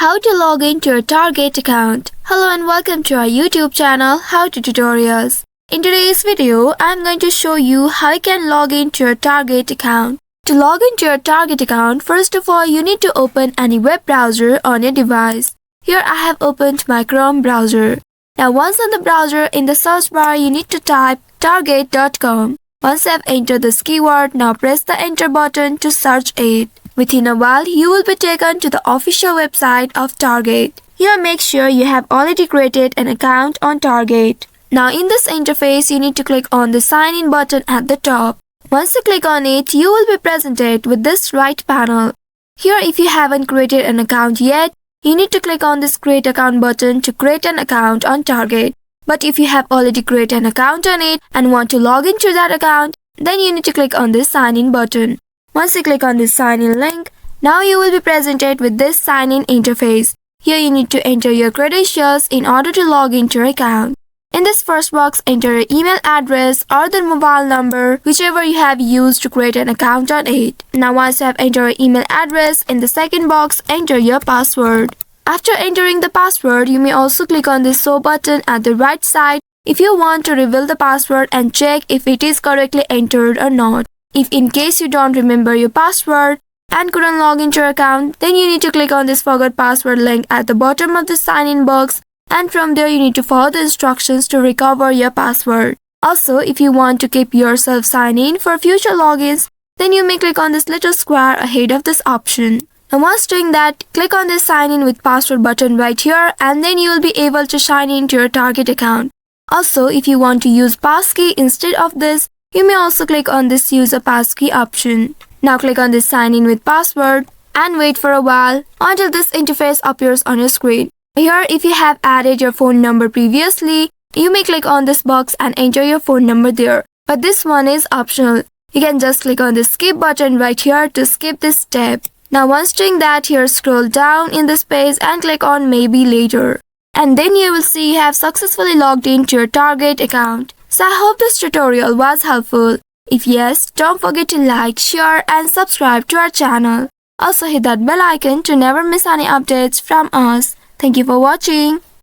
How to log into your Target account. Hello and welcome to our YouTube channel How to Tutorials. In today's video, I'm going to show you how you can log into your Target account. To log into your Target account, first of all, you need to open any web browser on your device. Here I have opened my Chrome browser. Now once on the browser, in the search bar, you need to type target.com. Once I've entered this keyword, now press the enter button to search it. Within a while, you will be taken to the official website of Target. Here make sure you have already created an account on Target. Now in this interface, you need to click on the sign in button at the top. Once you click on it, you will be presented with this right panel. Here if you haven't created an account yet, you need to click on this create account button to create an account on Target. But if you have already created an account on it and want to log into that account, then you need to click on this sign in button. Once you click on this sign in link, now you will be presented with this sign in interface. Here you need to enter your credentials in order to log into your account. In this first box, enter your email address or the mobile number, whichever you have used to create an account on it. Now once you have entered your email address, in the second box, enter your password. After entering the password, you may also click on this show button at the right side if you want to reveal the password and check if it is correctly entered or not. If in case you don't remember your password and couldn't log into your account, then you need to click on this forgot password link at the bottom of the sign in box, and from there you need to follow the instructions to recover your password. Also, if you want to keep yourself signed in for future logins, then you may click on this little square ahead of this option. Now once doing that, click on this sign in with password button right here, and then you will be able to sign in to your Target account. Also, if you want to use passkey instead of this, you may also click on this use a passkey option. Now click on this sign in with password and wait for a while until this interface appears on your screen. Here if you have added your phone number previously, you may click on this box and enter your phone number there. But this one is optional. You can just click on the skip button right here to skip this step. Now once doing that, here scroll down in this page and click on maybe later. And then you will see you have successfully logged into your Target account. So I hope this tutorial was helpful. If yes, don't forget to like, share and subscribe to our channel. Also hit that bell icon to never miss any updates from us. Thank you for watching.